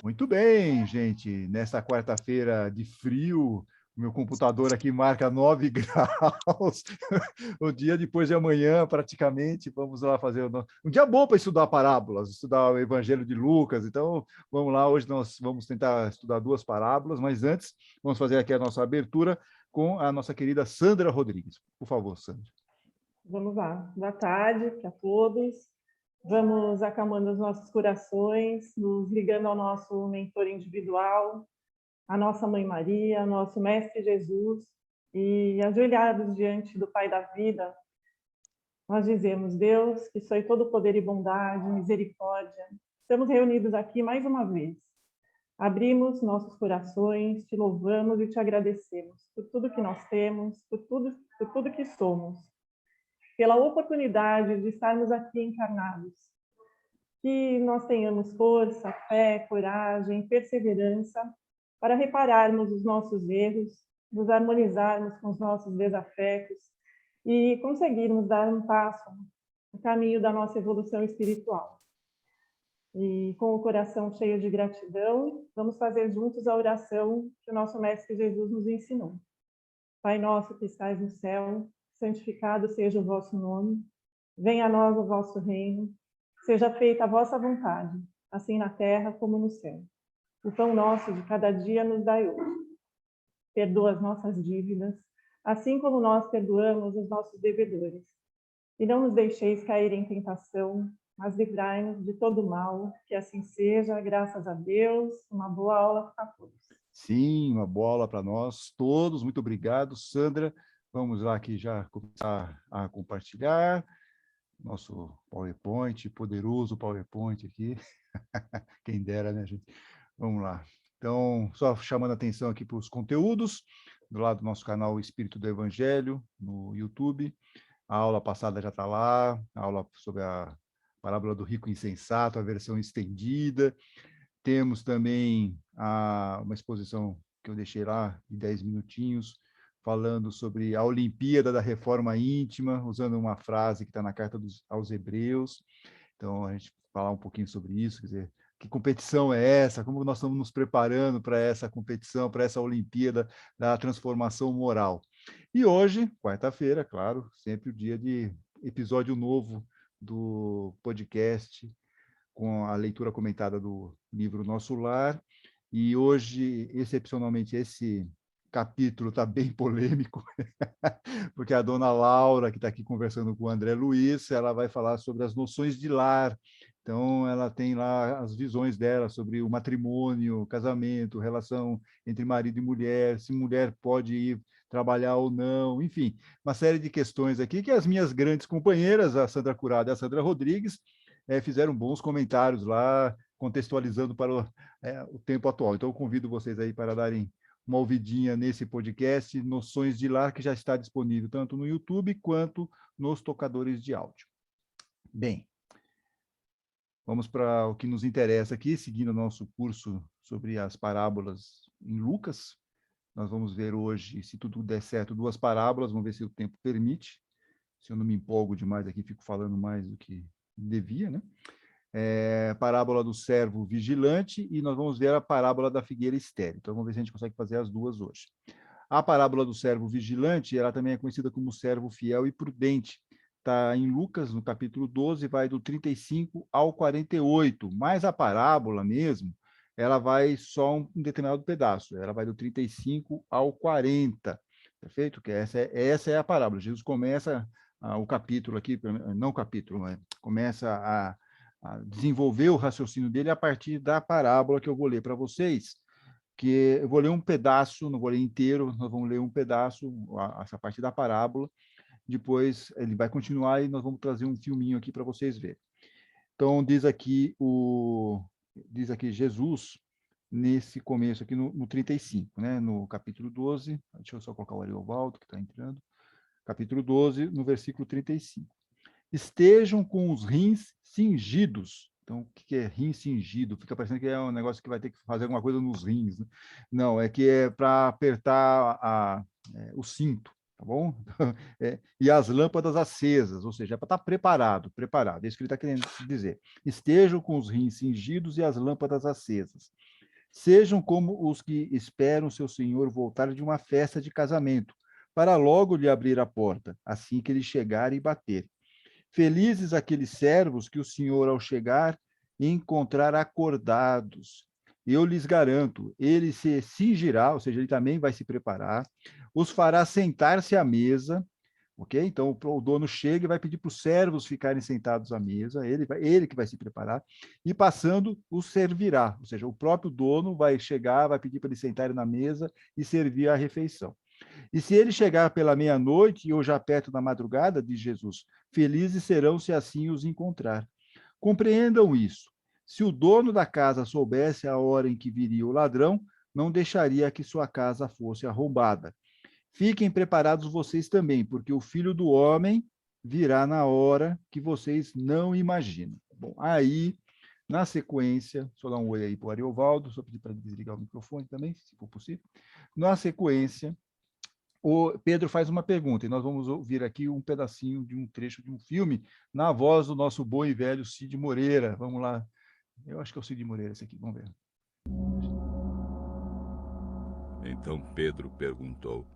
Muito bem, gente. Nesta quarta-feira de frio, o meu computador aqui marca 9 graus. O dia depois de amanhã, praticamente, vamos lá fazer um dia bom para estudar parábolas, estudar o Evangelho de Lucas. Então, vamos lá. Hoje nós vamos tentar estudar duas parábolas, mas antes, vamos fazer aqui a nossa abertura com a nossa querida Sandra Rodrigues. Por favor, Sandra. Vamos lá. Boa tarde para todos. Vamos acalmando os nossos corações, nos ligando ao nosso mentor individual, a nossa Mãe Maria, nosso Mestre Jesus, e ajoelhados diante do Pai da vida, nós dizemos: Deus, que sois todo poder e bondade, misericórdia, estamos reunidos aqui mais uma vez. Abrimos nossos corações, te louvamos e te agradecemos por tudo que nós temos, por tudo que somos, pela oportunidade de estarmos aqui encarnados. Que nós tenhamos força, fé, coragem, perseverança para repararmos os nossos erros, nos harmonizarmos com os nossos desafetos e conseguirmos dar um passo no caminho da nossa evolução espiritual. E com o coração cheio de gratidão, vamos fazer juntos a oração que o nosso Mestre Jesus nos ensinou. Pai nosso que estais no céu, santificado seja o vosso nome, venha a nós o vosso reino, seja feita a vossa vontade, assim na terra como no céu. O pão nosso de cada dia nos dai hoje. Perdoa as nossas dívidas, assim como nós perdoamos os nossos devedores. E não nos deixeis cair em tentação, mas livrai-nos de todo mal, que assim seja, graças a Deus. Uma boa aula para todos. Sim, uma bola para nós todos. Muito obrigado, Sandra. Vamos lá aqui já começar a compartilhar nosso PowerPoint, poderoso PowerPoint aqui. Quem dera, né, gente? Vamos lá. Então, só chamando a atenção aqui para os conteúdos, do lado do nosso canal Espírito do Evangelho, no YouTube. A aula passada já está lá, a aula sobre a parábola do rico insensato, a versão estendida. Temos também uma exposição que eu deixei lá, de 10 minutinhos, falando sobre a Olimpíada da Reforma Íntima, usando uma frase que está na carta aos Hebreus. Então, a gente falar um pouquinho sobre isso, quer dizer, que competição é essa? Como nós estamos nos preparando para essa competição, para essa Olimpíada da transformação moral? E hoje, quarta-feira, claro, sempre o dia de episódio novo do podcast, com a leitura comentada do livro Nosso Lar. E hoje, excepcionalmente, esse capítulo está bem polêmico, porque a dona Laura, que está aqui conversando com o André Luiz, ela vai falar sobre as noções de lar. Então, ela tem lá as visões dela sobre o matrimônio, casamento, relação entre marido e mulher, se mulher pode ir trabalhar ou não, enfim, uma série de questões aqui que as minhas grandes companheiras, a Sandra Curado e a Sandra Rodrigues, fizeram bons comentários lá, contextualizando para o tempo atual. Então, eu convido vocês aí para darem uma ouvidinha nesse podcast, Noções de Lar, que já está disponível tanto no YouTube quanto nos tocadores de áudio. Bem, vamos para o que nos interessa aqui, seguindo o nosso curso sobre as parábolas em Lucas. Nós vamos ver hoje, se tudo der certo, duas parábolas, vamos ver se o tempo permite. Se eu não me empolgo demais aqui, fico falando mais do que devia, né? Parábola do servo vigilante, e nós vamos ver a parábola da figueira estéril. Então, vamos ver se a gente consegue fazer as duas hoje. A parábola do servo vigilante, ela também é conhecida como servo fiel e prudente. Está em Lucas, no capítulo 12, vai do 35 ao 48, mas a parábola mesmo, ela vai só um determinado pedaço, ela vai do 35 ao 40, perfeito? Que essa é a parábola. Jesus começa o capítulo aqui, não o capítulo, mas começa a desenvolver o raciocínio dele a partir da parábola que eu vou ler para vocês, que eu vou ler um pedaço, não vou ler inteiro, nós vamos ler um pedaço, essa parte da parábola, depois ele vai continuar e nós vamos trazer um filminho aqui para vocês verem. Então, diz aqui Jesus, nesse começo aqui no 35, né? No capítulo 12, deixa eu só colocar o Ariovaldo, que está entrando, capítulo 12, no versículo 35. Estejam com os rins cingidos. Então, o que é rim cingido? Fica parecendo que é um negócio que vai ter que fazer alguma coisa nos rins, né? Não, é que é para apertar o cinto, tá bom? E as lâmpadas acesas, ou seja, é para estar preparado. É isso que ele está querendo dizer. Estejam com os rins cingidos e as lâmpadas acesas. Sejam como os que esperam seu senhor voltar de uma festa de casamento, para logo lhe abrir a porta, assim que ele chegar e bater. Felizes aqueles servos que o senhor, ao chegar, encontrar acordados. Eu lhes garanto, ele se cingirá, ou seja, ele também vai se preparar, os fará sentar-se à mesa, ok? Então, o dono chega e vai pedir para os servos ficarem sentados à mesa, ele que vai se preparar, e passando, os servirá, ou seja, o próprio dono vai chegar, vai pedir para eles sentarem na mesa e servir a refeição. E se ele chegar pela meia-noite ou já perto da madrugada, diz Jesus, felizes serão se assim os encontrar. Compreendam isso. Se o dono da casa soubesse a hora em que viria o ladrão, não deixaria que sua casa fosse arrombada. Fiquem preparados vocês também, porque o Filho do Homem virá na hora que vocês não imaginam. Bom, aí, na sequência, só dar um oi aí para o Ariovaldo, só pedir para desligar o microfone também, se for possível. Na sequência, o Pedro faz uma pergunta, e nós vamos ouvir aqui um pedacinho de um trecho de um filme, na voz do nosso bom e velho Cid Moreira. Vamos lá. Eu acho que é o Cid Moreira esse aqui, vamos ver. Então Pedro perguntou: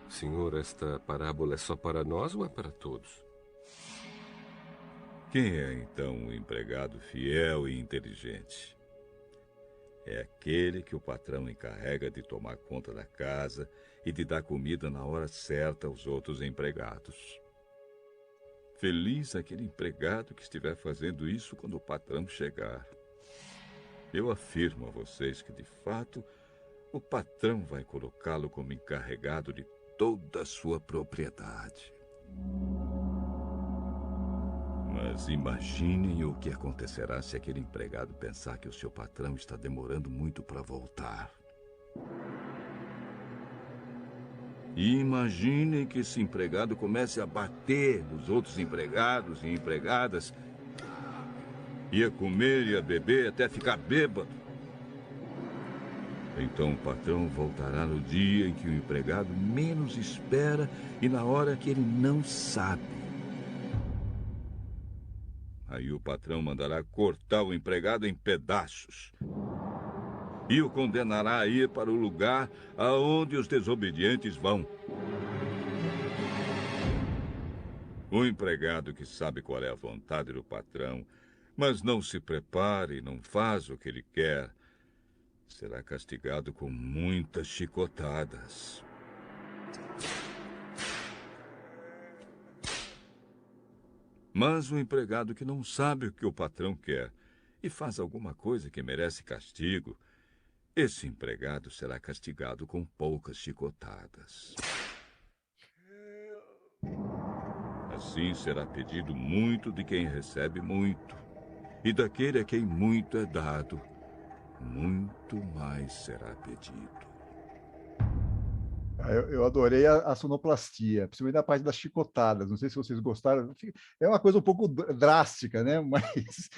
Senhor, esta parábola é só para nós ou é para todos? quem é então o empregado fiel e inteligente? É aquele que o patrão encarrega de tomar conta da casa e de dar comida na hora certa aos outros empregados. Feliz aquele empregado que estiver fazendo isso quando o patrão chegar. Eu afirmo a vocês que, de fato, o patrão vai colocá-lo como encarregado de toda a sua propriedade. Mas imaginem o que acontecerá se aquele empregado pensar que o seu patrão está demorando muito para voltar. E imaginem que esse empregado comece a bater nos outros empregados e empregadas, e a comer e a beber até ficar bêbado. Então o patrão voltará no dia em que o empregado menos espera e na hora que ele não sabe. Aí o patrão mandará cortar o empregado em pedaços e o condenará a ir para o lugar aonde os desobedientes vão. O empregado que sabe qual é a vontade do patrão, mas não se prepara e não faz o que ele quer, será castigado com muitas chicotadas. Mas o empregado que não sabe o que o patrão quer e faz alguma coisa que merece castigo, esse empregado será castigado com poucas chicotadas. Assim será pedido muito de quem recebe muito, e daquele a quem muito é dado, muito mais será pedido. Eu adorei a sonoplastia, principalmente da parte das chicotadas. Não sei se vocês gostaram. É uma coisa um pouco drástica, né? Mas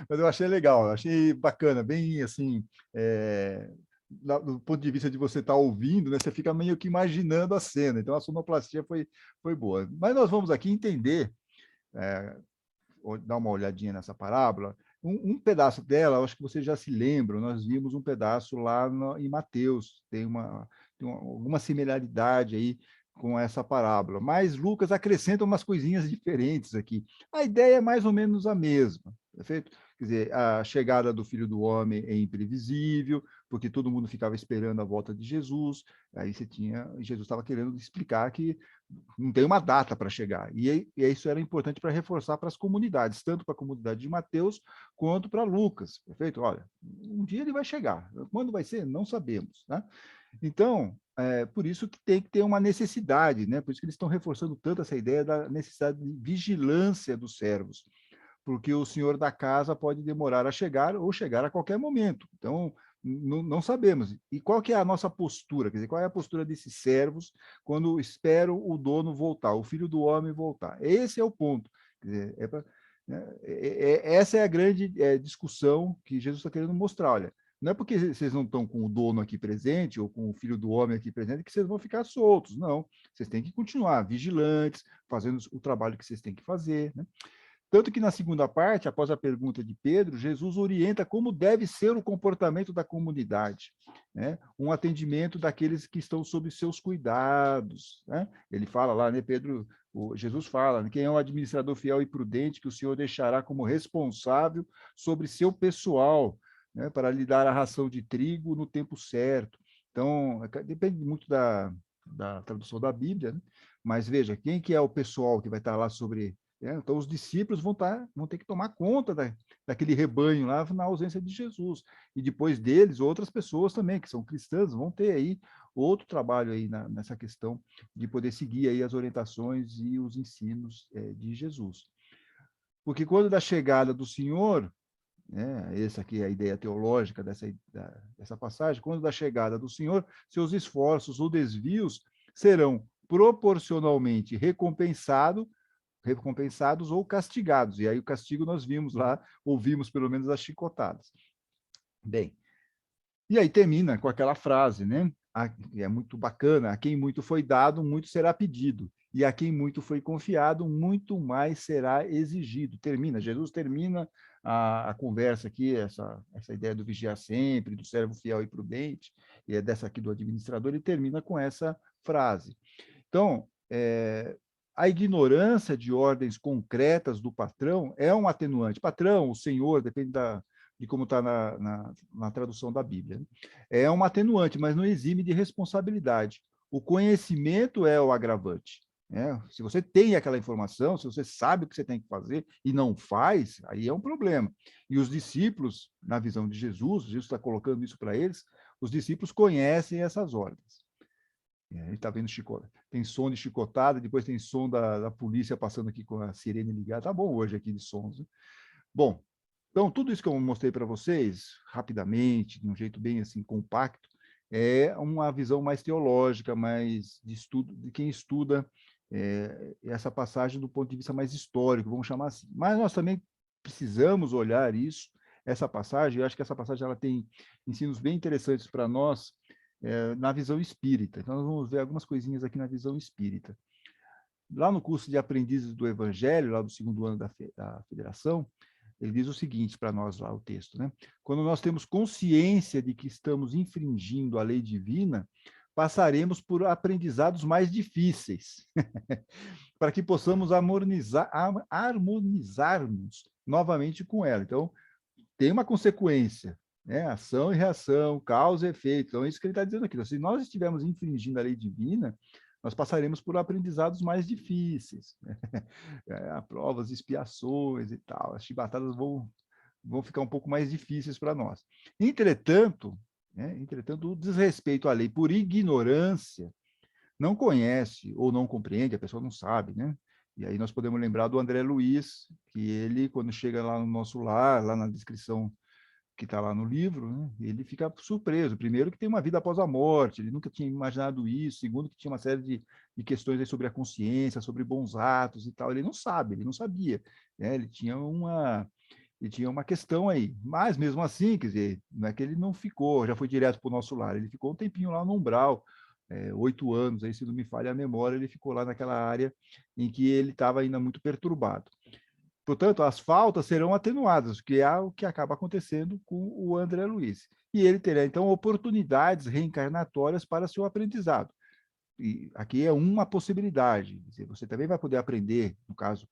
eu achei legal, eu achei bacana, bem assim. Do ponto de vista de você estar ouvindo, né? Você fica meio que imaginando a cena. Então a sonoplastia foi boa. Mas nós vamos aqui entender, dar uma olhadinha nessa parábola. Um pedaço dela, eu acho que vocês já se lembram. Nós vimos um pedaço lá em Mateus. Tem alguma similaridade aí com essa parábola, mas Lucas acrescenta umas coisinhas diferentes aqui. A ideia é mais ou menos a mesma, perfeito? Quer dizer, a chegada do Filho do Homem é imprevisível, porque todo mundo ficava esperando a volta de Jesus, aí Jesus estava querendo explicar que não tem uma data para chegar, e isso era importante para reforçar para as comunidades, tanto para a comunidade de Mateus, quanto para Lucas, perfeito? Olha, um dia ele vai chegar, quando vai ser? Não sabemos, né? Então, por isso que tem que ter uma necessidade, né? Por isso que eles estão reforçando tanto essa ideia da necessidade de vigilância dos servos, porque o senhor da casa pode demorar a chegar ou chegar a qualquer momento. Então, não sabemos. E qual que é a nossa postura? Quer dizer, qual é a postura desses servos quando esperam o dono voltar, o filho do homem voltar? Esse é o ponto. Quer dizer, essa é a grande discussão que Jesus está querendo mostrar. Olha, não é porque vocês não estão com o dono aqui presente ou com o filho do homem aqui presente que vocês vão ficar soltos. Não, vocês têm que continuar vigilantes, fazendo o trabalho que vocês têm que fazer, né? Tanto que na segunda parte, após a pergunta de Pedro, Jesus orienta como deve ser o comportamento da comunidade, né? Um atendimento daqueles que estão sob seus cuidados, né? Ele fala lá, né, Jesus fala, né, quem é um administrador fiel e prudente que o Senhor deixará como responsável sobre seu pessoal, né, para lhe dar a ração de trigo no tempo certo. Então, depende muito da tradução da Bíblia, né? Mas veja, quem que é o pessoal que vai estar lá sobre... Então, os discípulos vão ter que tomar conta daquele rebanho lá na ausência de Jesus. E depois deles, outras pessoas também, que são cristãs, vão ter aí outro trabalho aí nessa questão de poder seguir aí as orientações e os ensinos de Jesus. Porque quando da chegada do Senhor, né, essa aqui é a ideia teológica dessa passagem, quando da chegada do Senhor, seus esforços ou desvios serão proporcionalmente recompensados ou castigados. E aí o castigo nós vimos lá, ouvimos pelo menos as chicotadas. Bem, e aí termina com aquela frase, né? É muito bacana, a quem muito foi dado, muito será pedido. E a quem muito foi confiado, muito mais será exigido. Jesus termina a conversa aqui, essa ideia do vigiar sempre, do servo fiel e prudente, e é dessa aqui do administrador, ele termina com essa frase. Então, a ignorância de ordens concretas do patrão é um atenuante. Patrão, o senhor, depende de como está na tradução da Bíblia, né? É um atenuante, mas não exime de responsabilidade. O conhecimento é o agravante, né? Se você tem aquela informação, se você sabe o que você tem que fazer e não faz, aí é um problema. E os discípulos, na visão de Jesus está colocando isso para eles, os discípulos conhecem essas ordens. Ele está vendo chicotada. Tem som de chicotada, depois tem som da polícia passando aqui com a sirene ligada. Tá bom hoje aqui de sons, né? Bom, então tudo isso que eu mostrei para vocês, rapidamente, de um jeito bem assim compacto, é uma visão mais teológica, mais de estudo, de quem estuda essa passagem do ponto de vista mais histórico, vamos chamar assim. Mas nós também precisamos olhar isso, essa passagem, eu acho que essa passagem ela tem ensinos bem interessantes para nós, na visão espírita. Então, nós vamos ver algumas coisinhas aqui na visão espírita. Lá no curso de aprendizes do Evangelho, lá do 2º ano da Federação, ele diz o seguinte para nós lá, o texto, né? Quando nós temos consciência de que estamos infringindo a lei divina, passaremos por aprendizados mais difíceis, para que possamos harmonizarmos novamente com ela. Então, tem uma consequência, né? Ação e reação, causa e efeito. Então, é isso que ele está dizendo aqui. Se nós estivermos infringindo a lei divina, nós passaremos por aprendizados mais difíceis, né? Provas, expiações e tal. As chibatadas vão ficar um pouco mais difíceis para nós. Entretanto, o desrespeito à lei por ignorância não conhece ou não compreende, a pessoa não sabe, né? E aí nós podemos lembrar do André Luiz, que ele, quando chega lá no nosso lar, lá na descrição que está lá no livro, né, ele fica surpreso. Primeiro, que tem uma vida após a morte, ele nunca tinha imaginado isso. Segundo, que tinha uma série de questões aí sobre a consciência, sobre bons atos e tal. Ele não sabe, ele não sabia, né? Ele tinha uma questão aí. Mas, mesmo assim, quer dizer, não é que ele não ficou, já foi direto para o nosso lar, ele ficou um tempinho lá no umbral, 8 anos, aí, se não me falha a memória, ele ficou lá naquela área em que ele estava ainda muito perturbado. Portanto, as faltas serão atenuadas, que é o que acaba acontecendo com o André Luiz. E ele terá, então, oportunidades reencarnatórias para seu aprendizado. E aqui é uma possibilidade. Você também vai poder aprender,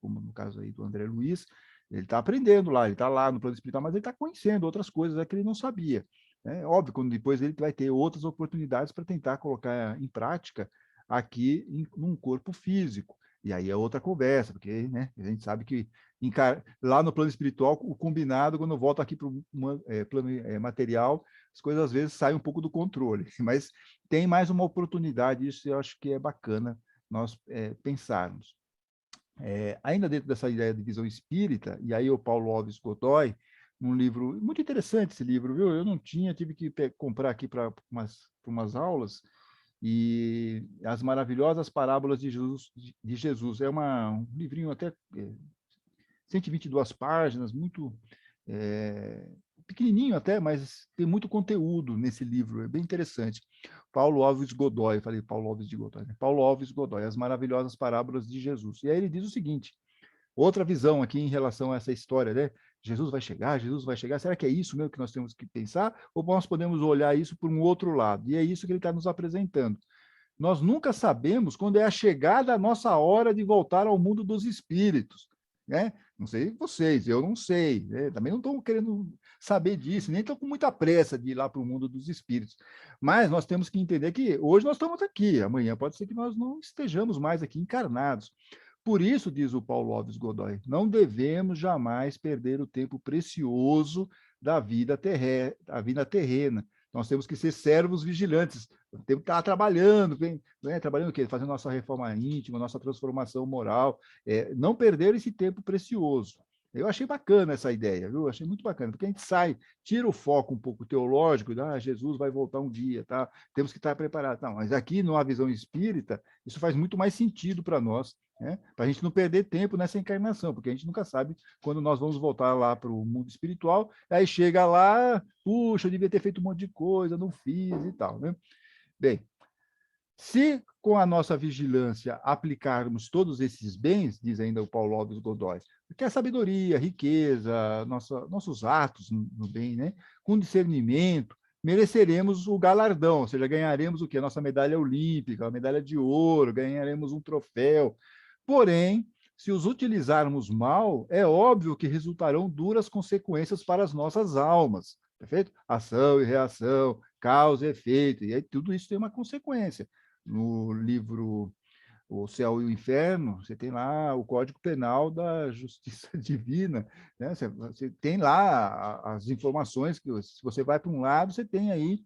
como no caso aí do André Luiz, ele está aprendendo lá, ele está lá no plano espiritual, mas ele está conhecendo outras coisas que ele não sabia. É óbvio, quando depois ele vai ter outras oportunidades para tentar colocar em prática aqui num corpo físico. E aí é outra conversa, porque, né, a gente sabe que lá no plano espiritual, o combinado, quando eu volto aqui para o plano material, as coisas às vezes saem um pouco do controle, mas tem mais uma oportunidade, isso eu acho que é bacana nós pensarmos. Ainda dentro dessa ideia de visão espírita, e aí o Paulo Alves Godoy, um livro muito interessante esse livro, viu? Eu não tinha, tive que comprar aqui para umas aulas, e As Maravilhosas Parábolas de Jesus. É um livrinho até 122 páginas, muito pequenininho até, mas tem muito conteúdo nesse livro, é bem interessante. Paulo Alves Godoy, Paulo Alves de Godoy, né? Paulo Alves Godoy, As Maravilhosas Parábolas de Jesus. E aí ele diz o seguinte, outra visão aqui em relação a essa história, né? Jesus vai chegar, Jesus vai chegar. Será que é isso mesmo que nós temos que pensar? Ou nós podemos olhar isso por um outro lado? E é isso que ele está nos apresentando. Nós nunca sabemos quando é a chegada a nossa hora de voltar ao mundo dos espíritos, né? Não sei vocês, eu não sei, né? Também não estou querendo saber disso, nem estou com muita pressa de ir lá para o mundo dos espíritos. Mas nós temos que entender que hoje nós estamos aqui, amanhã pode ser que nós não estejamos mais aqui encarnados. Por isso, diz o Paulo Alves Godoy, não devemos jamais perder o tempo precioso da vida terrena. Nós temos que ser servos vigilantes, temos que estar trabalhando, né? Trabalhando o quê? Fazendo nossa reforma íntima, nossa transformação moral, não perder esse tempo precioso. Eu achei bacana essa ideia, viu? Achei muito bacana, porque a gente sai, tira o foco um pouco teológico, Jesus vai voltar um dia, tá? Temos que estar preparados. Não, mas aqui, numa visão espírita, isso faz muito mais sentido para nós, né? Para a gente não perder tempo nessa encarnação, porque a gente nunca sabe quando nós vamos voltar lá para o mundo espiritual, aí chega lá, puxa, eu devia ter feito um monte de coisa, não fiz e tal, né? Bem, se com a nossa vigilância aplicarmos todos esses bens, diz ainda o Paulo Alves Godoy, que é a sabedoria, riqueza, nossos atos no bem, né? Com discernimento, mereceremos o galardão, ou seja, ganharemos o quê? A nossa medalha olímpica, a medalha de ouro, ganharemos um troféu. Porém, se os utilizarmos mal, é óbvio que resultarão duras consequências para as nossas almas, perfeito? Ação e reação, causa e efeito, e aí tudo isso tem uma consequência. No livro O Céu e o Inferno, você tem lá o Código Penal da Justiça Divina, né? Você tem lá as informações que, se você vai para um lado, você tem aí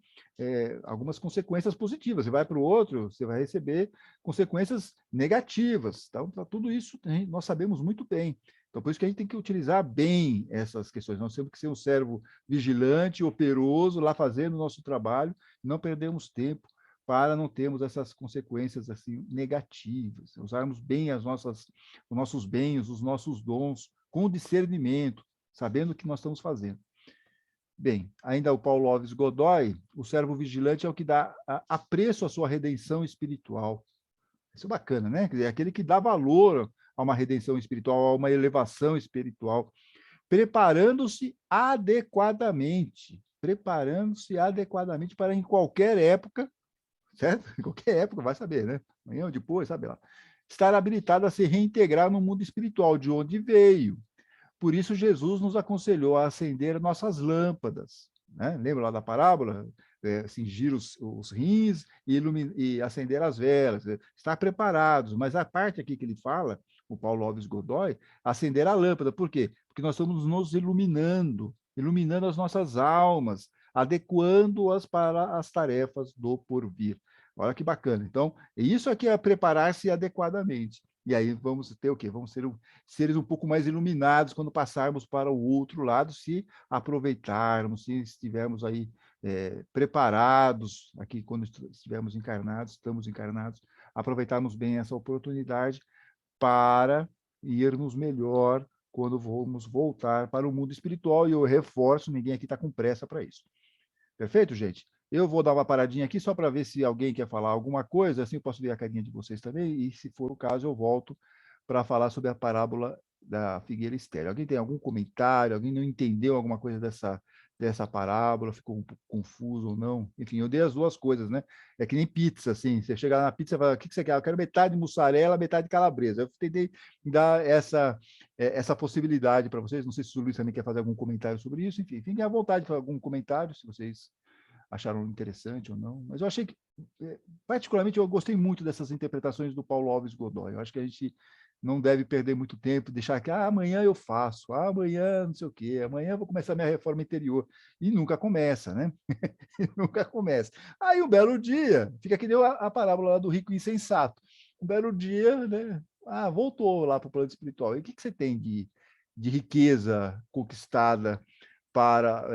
algumas consequências positivas, você vai para o outro, você vai receber consequências negativas. Então, tudo isso nós sabemos muito bem. Então, por isso que a gente tem que utilizar bem essas questões. Nós temos que ser um servo vigilante, operoso, lá fazendo o nosso trabalho, não perdemos tempo para não termos essas consequências assim negativas, usarmos bem os nossos bens, os nossos dons, com discernimento, sabendo o que nós estamos fazendo. Bem, ainda o Paulo Alves Godoy, o servo vigilante é o que dá apreço à sua redenção espiritual. Isso é bacana, né? Quer dizer, é aquele que dá valor a uma redenção espiritual, a uma elevação espiritual, preparando-se adequadamente para em qualquer época, certo? Em qualquer época, vai saber, né? Amanhã ou depois, sabe lá. Estar habilitado a se reintegrar no mundo espiritual, de onde veio. Por isso, Jesus nos aconselhou a acender nossas lâmpadas, né? Lembra lá da parábola? Cingir os rins e acender as velas, estar preparados. Mas a parte aqui que ele fala, o Paulo Alves Godoy, acender a lâmpada. Por quê? Porque nós estamos nos iluminando as nossas almas, adequando-as para as tarefas do porvir. Olha que bacana. Então, isso aqui é preparar-se adequadamente. E aí vamos ter o quê? Vamos ser seres um pouco mais iluminados quando passarmos para o outro lado, se aproveitarmos, se estivermos aí preparados, aqui quando estivermos encarnados, estamos encarnados, aproveitarmos bem essa oportunidade para irmos melhor quando vamos voltar para o mundo espiritual, e eu reforço, ninguém aqui está com pressa para isso. Perfeito, gente? Eu vou dar uma paradinha aqui só para ver se alguém quer falar alguma coisa, assim eu posso ver a carinha de vocês também, e se for o caso, eu volto para falar sobre a parábola da figueira estéril. Alguém tem algum comentário? Alguém não entendeu alguma coisa dessa parábola? Ficou um pouco confuso ou não? Enfim, eu dei as duas coisas, né? É que nem pizza, assim. Você chega lá na pizza e fala, o que você quer? Eu quero metade de mussarela, metade de calabresa. Eu tentei dar essa possibilidade para vocês. Não sei se o Luiz também quer fazer algum comentário sobre isso. Enfim, fiquem à vontade de fazer algum comentário, se vocês acharam interessante ou não. Mas eu achei que, particularmente, eu gostei muito dessas interpretações do Paulo Alves Godoy. Eu acho que a gente não deve perder muito tempo, deixar que amanhã eu faço, amanhã não sei o quê, amanhã eu vou começar minha reforma interior. E nunca começa, né? Nunca começa. Aí um belo dia, fica que deu a parábola lá do rico insensato. Um belo dia, né? Voltou lá para o plano espiritual. E o que você tem de riqueza conquistada para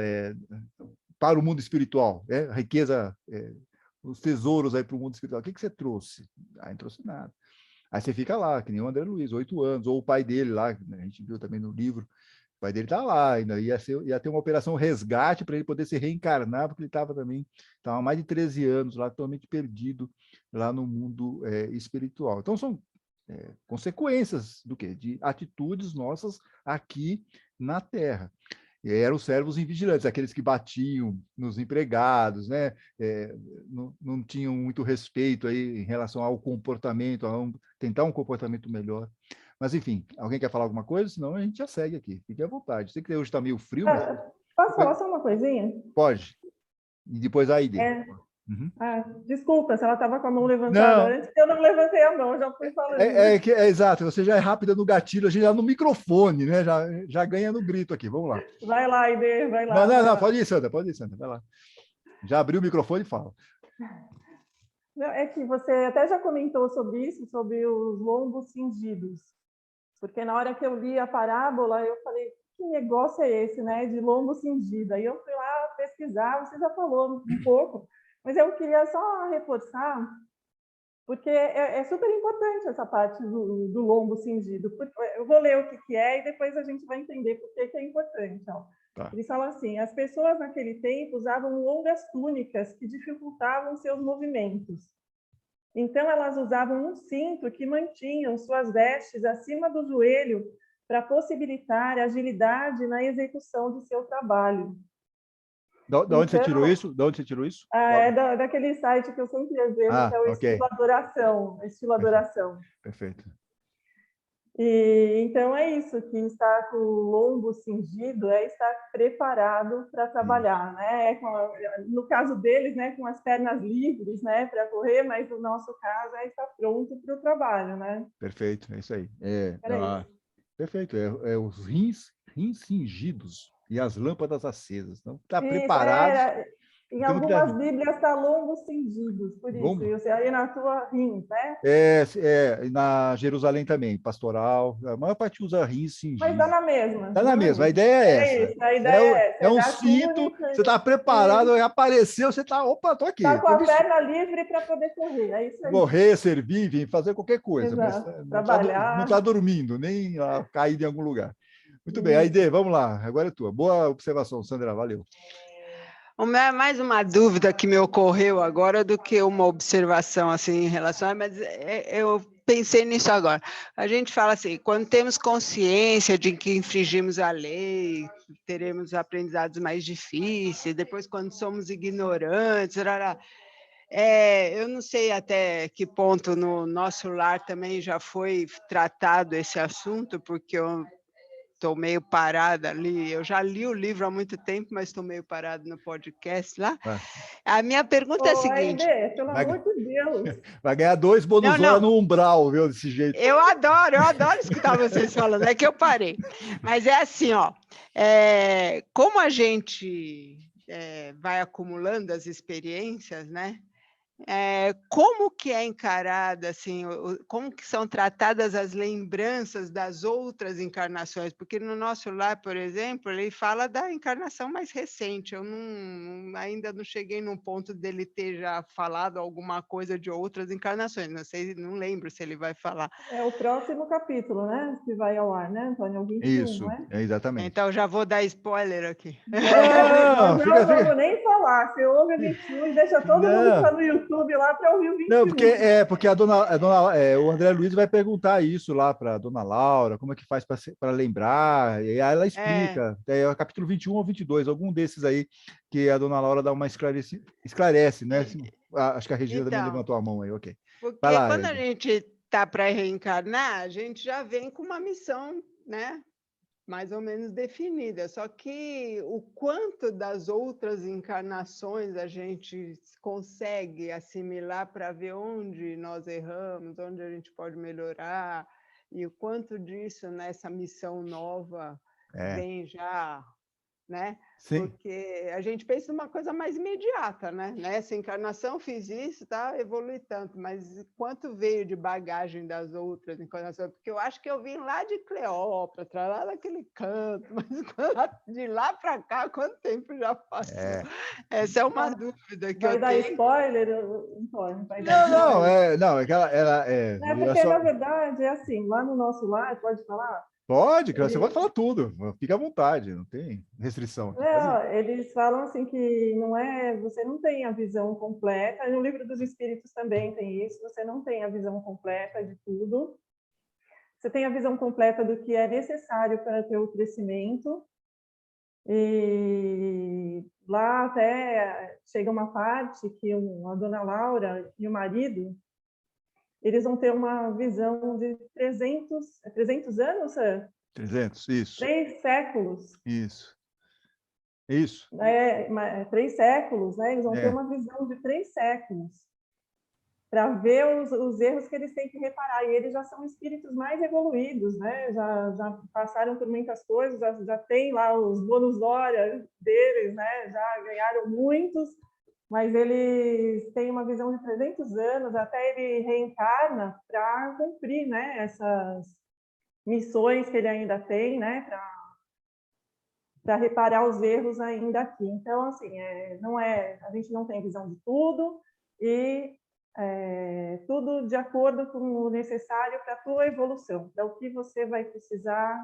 o mundo espiritual? A riqueza, os tesouros aí para o mundo espiritual. O que você trouxe? Não trouxe nada. Aí você fica lá, que nem o André Luiz, 8 anos, ou o pai dele lá, né, a gente viu também no livro, o pai dele está lá, ainda ia ter uma operação resgate para ele poder se reencarnar, porque ele estava há mais de 13 anos lá, totalmente perdido lá no mundo espiritual. Então, são consequências do quê? De atitudes nossas aqui na Terra. E eram os servos invigilantes, aqueles que batiam nos empregados, né? Não tinham muito respeito aí em relação ao comportamento, tentar um comportamento melhor. Mas, enfim, alguém quer falar alguma coisa? Senão a gente já segue aqui. Fique à vontade. Sei que hoje está meio frio, mas... Posso falar só uma coisinha? Pode. E depois a ID. Uhum. Desculpa, se ela estava com a mão levantada antes, eu não levantei a mão, já fui falando. Exato, você já é rápida no gatilho, a gente já no microfone, né? Já ganha no grito aqui, vamos lá. Vai lá, Aide, vai lá. Não, pode ir, Sandra, vai lá. Já abriu o microfone e fala. Não, é que você até já comentou sobre isso, sobre os lombos cingidos, porque na hora que eu li a parábola, eu falei, que negócio é esse, né, de lombo cingido? Aí eu fui lá pesquisar, você já falou um pouco, mas eu queria só reforçar, porque é super importante essa parte do lombo cingido. Eu vou ler o que é e depois a gente vai entender por que é importante. Ó. Tá. Eles falam assim, as pessoas naquele tempo usavam longas túnicas que dificultavam seus movimentos. Então, elas usavam um cinto que mantinham suas vestes acima do joelho para possibilitar agilidade na execução de seu trabalho. De onde você tirou isso? De onde você tirou isso? É daquele site que eu sempre vejo, que é o Estilo Adoração. Perfeito. E, então, é isso, que estar com o lombo cingido é estar preparado para trabalhar, né? No caso deles, né, com as pernas livres, né, para correr, mas no nosso caso é estar pronto para o trabalho, né? Perfeito, é isso aí. Perfeito, os rins cingidos e as lâmpadas acesas. Então, está preparado. Em algumas Bíblias está lombos cingidos, por isso. E você aí na tua rins, né? Na Jerusalém também, pastoral. A maior parte usa rins cingidos. Mas dá na mesma. Dá na mesma, a ideia é essa. Isso, a ideia é essa. É um cinto, você está preparado, apareceu, você está, opa, estou aqui. Está com a perna livre para poder correr, é isso aí. Correr, servir, enfim, fazer qualquer coisa. Trabalhar. Não está dormindo, nem caído em algum lugar. Muito bem, Aide, vamos lá, agora é tua. Boa observação, Sandra, valeu. Mais uma dúvida que me ocorreu agora do que uma observação assim em relação, mas eu pensei nisso agora. A gente fala assim, quando temos consciência de que infringimos a lei, teremos aprendizados mais difíceis, depois quando somos ignorantes, eu não sei até que ponto no nosso lar também já foi tratado esse assunto, porque eu estou meio parada ali, eu já li o livro há muito tempo, mas estou meio parada no podcast lá. A minha pergunta é a seguinte... Aide, pelo amor de Deus! Vai ganhar 2 bônus no umbral, viu, desse jeito. Eu adoro escutar vocês falando, é que eu parei. Mas é assim, ó, como a gente vai acumulando as experiências, né? Como que é encarada, assim, como que são tratadas as lembranças das outras encarnações? Porque no nosso lar, por exemplo, ele fala da encarnação mais recente. Eu ainda não cheguei num ponto dele ter já falado alguma coisa de outras encarnações. Não lembro se ele vai falar. É o próximo capítulo, né? Que vai ao ar, né, Antônio? 21, Isso, né? Exatamente. Então, já vou dar spoiler aqui. Não vamos nem falar. Você ouve o 21 e deixa todo mundo que está no YouTube lá para ouvir o 21. Não, porque o André Luiz vai perguntar isso lá para a dona Laura, como é que faz para lembrar, e aí ela explica. É o capítulo 21 ou 22, algum desses aí que a dona Laura dá uma esclarece, né? Acho que a Regina também levantou a mão aí, ok. Porque quando a gente está para reencarnar, a gente já vem com uma missão, né? Mais ou menos definida, só que o quanto das outras encarnações a gente consegue assimilar para ver onde nós erramos, onde a gente pode melhorar, e o quanto disso nessa missão nova vem já, né? Sim. Porque a gente pensa numa coisa mais imediata, né? Nessa encarnação fiz isso, tá? Evolui tanto, mas quanto veio de bagagem das outras encarnações? Porque eu acho que eu vim lá de Cleópatra, lá daquele canto, mas de lá para cá, quanto tempo já passou? Essa é uma dúvida que eu tenho. Vai dar spoiler, Antônio? Não, é que ela porque, na verdade, é assim, lá no nosso lar, pode falar? Pode, você pode falar tudo, fica à vontade, não tem restrição. Eles falam assim que você não tem a visão completa, no Livro dos Espíritos também tem isso, você não tem a visão completa de tudo, você tem a visão completa do que é necessário para ter o crescimento. E lá até chega uma parte que a dona Laura e o marido, eles vão ter uma visão de 300 anos, Sam? 300, isso. 3 séculos. Isso. Isso. 3 séculos, né? Eles vão ter uma visão de 3 séculos para ver os erros que eles têm que reparar. E eles já são espíritos mais evoluídos, né? Já passaram por muitas coisas, já tem lá os bônus hora deles, né? Já ganharam muitos, mas eles têm uma visão de 300 anos, até ele reencarna para cumprir, né? Essas missões que ele ainda tem, né? Para reparar os erros ainda aqui. Então, assim, a gente não tem visão de tudo e tudo de acordo com o necessário para a tua evolução, para o que você vai precisar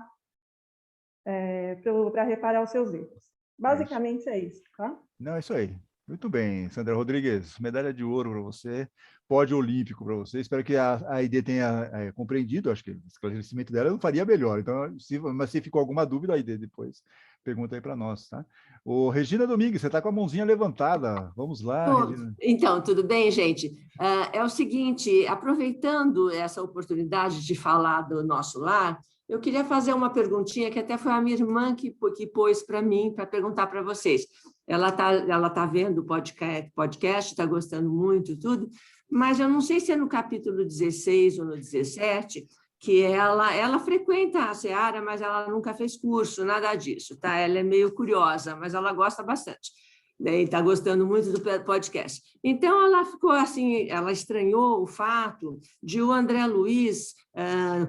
para reparar os seus erros. Basicamente é isso, tá? Não, é isso aí. Muito bem, Sandra Rodrigues, medalha de ouro para você, pódio olímpico para você. Espero que a Aide tenha compreendido, acho que o esclarecimento dela eu faria melhor. Então, mas se ficou alguma dúvida, Aide, depois pergunta aí para nós, tá? Ô, Regina Domingues, você está com a mãozinha levantada. Vamos lá, Regina. Então, tudo bem, gente? É o seguinte, aproveitando essa oportunidade de falar do nosso lar, eu queria fazer uma perguntinha que até foi a minha irmã que pôs para mim, para perguntar para vocês. Ela tá vendo o podcast, está gostando muito, tudo, mas eu não sei se é no capítulo 16 ou no 17, que ela frequenta a Seara, mas ela nunca fez curso, nada disso, tá? Ela é meio curiosa, mas ela gosta bastante. Está gostando muito do podcast. Então, ela ficou assim, ela estranhou o fato de o André Luiz,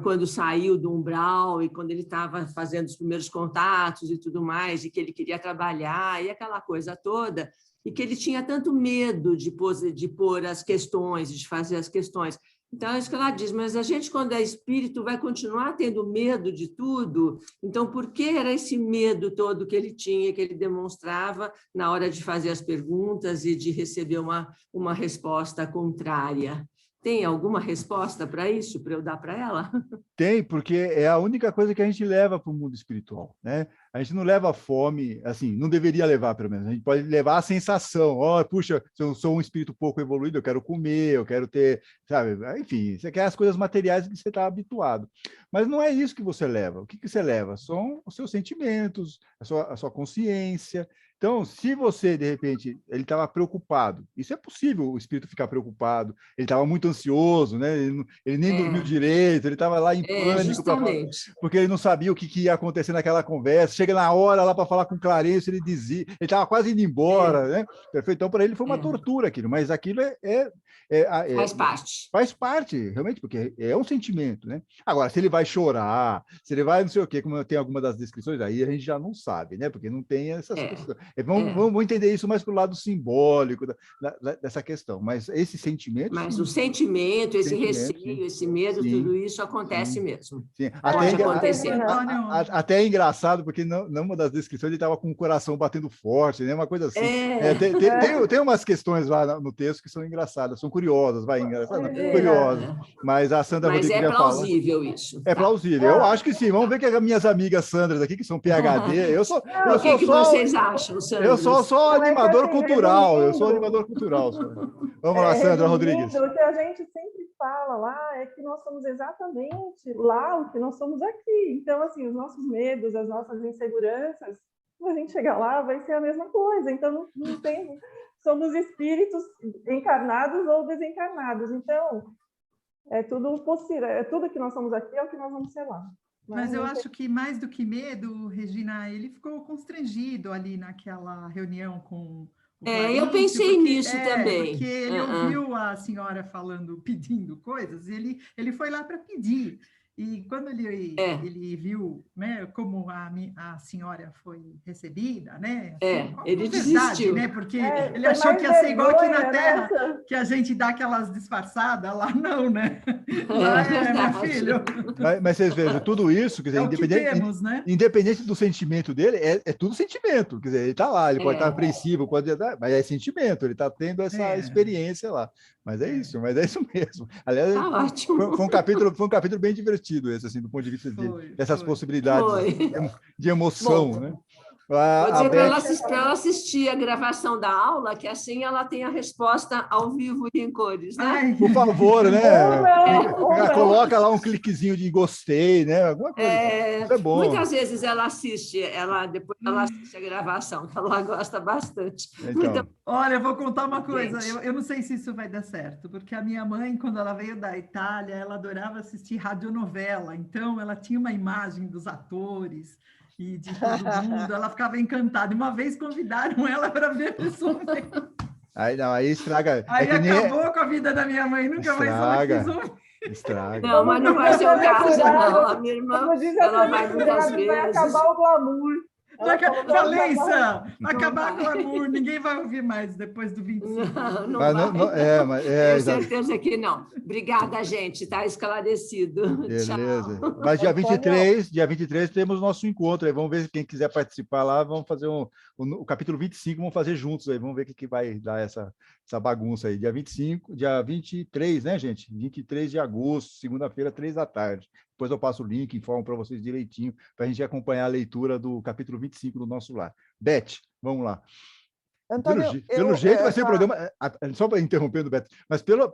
quando saiu do umbral e quando ele estava fazendo os primeiros contatos e tudo mais, e que ele queria trabalhar e aquela coisa toda, e que ele tinha tanto medo de pôr as questões, de fazer as questões. Então, é isso que ela diz, mas a gente, quando é espírito, vai continuar tendo medo de tudo. Então, por que era esse medo todo que ele tinha, que ele demonstrava na hora de fazer as perguntas e de receber uma resposta contrária? Tem alguma resposta para isso, para eu dar para ela? Tem, porque é a única coisa que a gente leva para o mundo espiritual, né? A gente não leva fome, assim, não deveria levar, pelo menos. A gente pode levar a sensação, puxa, se eu sou um espírito pouco evoluído, eu quero comer, eu quero ter, sabe? Enfim, você quer as coisas materiais que você está habituado. Mas não é isso que você leva. O que você leva? São os seus sentimentos, a sua consciência. Então, se você, de repente, ele estava preocupado, isso é possível, o espírito ficar preocupado, ele estava muito ansioso, né? Ele nem dormiu direito, ele estava lá em pânico, porque ele não sabia o que ia acontecer naquela conversa. Chega na hora lá para falar com clareza, ele dizia, ele estava quase indo embora, né? Perfeito. Então, para ele foi uma tortura aquilo, mas aquilo faz parte. Faz parte, realmente, porque é um sentimento, né? Agora, se ele vai chorar, se ele vai não sei o quê, como tem alguma das descrições, aí a gente já não sabe, né? Porque não tem essas questões. Vamos entender isso mais para o lado simbólico dessa questão, mas esse sentimento... Mas o sentimento, esse receio, esse medo, tudo isso acontece mesmo. Sim. Pode acontecer. Até é engraçado, porque numa das descrições ele estava com o coração batendo forte, né? Uma coisa assim. Tem umas questões lá no texto que são engraçadas, são curiosas, curiosas. Mas a Sandra Rodrigues é plausível isso. É plausível. Eu acho que sim. Vamos ver que as minhas amigas Sandras aqui, que são PhD, o que vocês acham, Sandra? Eu sou animador cultural. Eu sou animador cultural. Vamos lá, Sandra Rodrigues. O que a gente sempre fala lá é que nós somos exatamente lá o que nós somos aqui. Então, assim, os nossos medos, as nossas inseguranças, quando a gente chegar lá, vai ser a mesma coisa. Então, não tem... Somos espíritos encarnados ou desencarnados. Então, é tudo possível. É tudo que nós somos aqui, é o que nós vamos ser lá. Mas eu acho que mais do que medo, Regina, ele ficou constrangido ali naquela reunião com o Clarice, eu pensei nisso também. Porque ele ouviu a senhora falando, pedindo coisas, ele foi lá para pedir. E quando ele viu, né, como a senhora foi recebida, né? Assim, ele desistiu. Né? Porque ele achou que ia ser igual aqui na Terra, que a gente dá aquelas disfarçadas, lá não, né? Lá meu filho. Mas vocês vejam, tudo isso, quer dizer, independente do sentimento dele, é tudo sentimento. Quer dizer, ele está lá, ele pode estar apreensivo, mas é sentimento, ele está tendo essa experiência lá. Mas é isso mesmo. Aliás, ótimo. Foi um capítulo bem divertido. divertido esse, assim, do ponto de vista dessas possibilidades de emoção, Bom, né? Vou dizer para ela assistir a gravação da aula, que assim ela tem a resposta ao vivo e em cores, né? Ai, Por favor, né? Ou não. Coloca lá um cliquezinho de gostei, né? Alguma coisa. Isso é bom. Muitas vezes ela assiste, depois ela assiste a gravação, que ela gosta bastante. Então. Olha, eu vou contar uma coisa, eu não sei se isso vai dar certo, porque a minha mãe, quando ela veio da Itália, ela adorava assistir radionovela, então ela tinha uma imagem dos atores e de todo mundo, ela ficava encantada. E uma vez convidaram ela para ver pessoalmente. Aí estraga. Aí acabou com a vida da minha mãe, nunca mais ela quis ouvir. Estraga. Não, mas não vai ser o caso, não. A minha irmã, ela vai muitas vezes. Vai acabar o glamour. Valência, acabar com o glamour, ninguém vai ouvir mais depois do 25. Não vai. Tenho exato. certeza que não. Obrigada, gente, está esclarecido. Beleza. Tchau. Mas dia 23 temos nosso encontro. Aí vamos ver se quem quiser participar lá, vamos fazer o capítulo 25, vamos fazer juntos aí. Vamos ver o que vai dar essa bagunça aí. Dia 23, né, gente? 23 de agosto, segunda-feira, 3h. Depois eu passo o link, informo para vocês direitinho, para a gente acompanhar a leitura do capítulo 25 do nosso lar. Beth, vamos lá. Antônio, pelo jeito vai ser o programa, só para interrompendo, Beto, mas pelo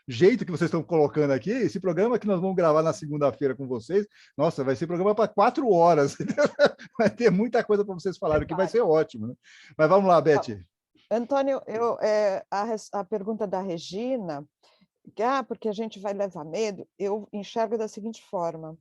jeito que vocês estão colocando aqui, esse programa que nós vamos gravar na segunda-feira com vocês, nossa, vai ser programa para 4 horas. Vai ter muita coisa para vocês falarem, que vai ser ótimo, né? Mas vamos lá, Beth. Antônio, a pergunta da Regina, porque a gente vai levar medo, eu enxergo da seguinte forma: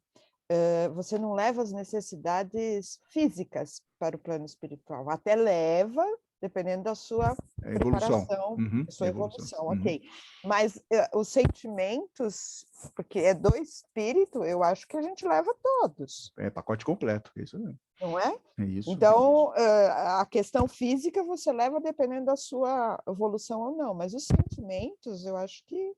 você não leva as necessidades físicas para o plano espiritual, até leva, dependendo da sua preparação, da sua evolução, ok. Mas os sentimentos, porque é do espírito, eu acho que a gente leva todos. É pacote completo, é isso mesmo. Não é? É isso. Então, a questão física você leva dependendo da sua evolução ou não, mas os sentimentos, eu acho que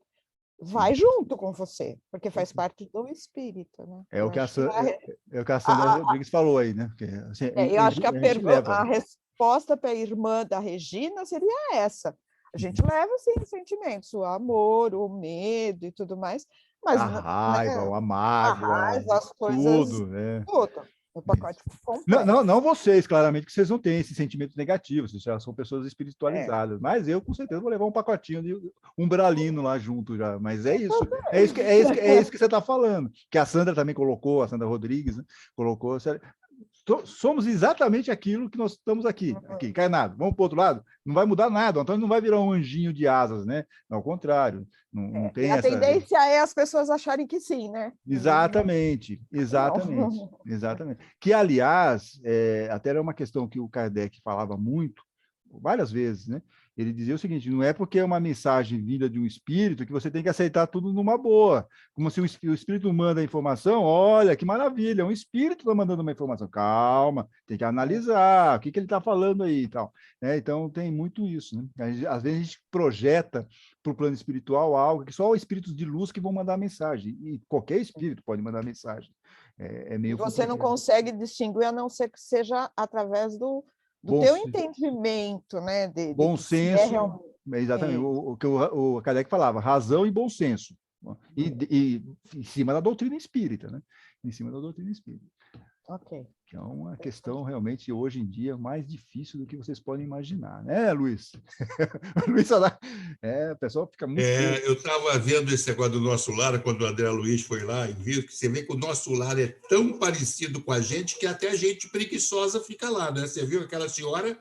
vai junto com você, porque faz parte do espírito, né? É o que a Sandra Rodrigues falou aí, né? Porque, assim, eu acho que a resposta para a irmã da Regina seria essa. A gente leva, sim, sentimentos, o amor, o medo e tudo mais, mas... A raiva, a mágoa, as coisas... Tudo, né? Tudo. O pacote completo. Não vocês, claramente, que vocês não têm esses sentimentos negativos, vocês já são pessoas espiritualizadas, mas eu, com certeza, vou levar um pacotinho de umbralino lá junto já, mas é isso que você está falando, que a Sandra também colocou, a Sandra Rodrigues, né, colocou, somos exatamente aquilo que nós estamos aqui encarnado. Vamos para o outro lado? Não vai mudar nada, o Antônio não vai virar um anjinho de asas, né? Ao contrário, não tem essa... A tendência é as pessoas acharem que sim, né? Exatamente. Que, aliás, até era uma questão que o Kardec falava muito, várias vezes, né? Ele dizia o seguinte: não é porque é uma mensagem vinda de um espírito que você tem que aceitar tudo numa boa. Como se o espírito manda a informação, olha, que maravilha, um espírito está mandando uma informação. Calma, tem que analisar, o que ele está falando aí e tal. Então, tem muito isso, né? Às vezes a gente projeta para o plano espiritual algo que só espíritos de luz que vão mandar mensagem, e qualquer espírito pode mandar mensagem. Meio você não consegue distinguir, a não ser que seja através do teu entendimento, né? Bom senso, exatamente, o que o Kardec falava, razão e bom senso, e em cima da doutrina espírita, né? Em cima da doutrina espírita. Ok. Que é uma questão realmente, hoje em dia, mais difícil do que vocês podem imaginar, né, Luiz? Luiz, o pessoal fica muito... Eu estava vendo esse negócio do nosso lar, quando o André Luiz foi lá e viu, que você vê que o nosso lar é tão parecido com a gente que até a gente preguiçosa fica lá, né? Você viu aquela senhora...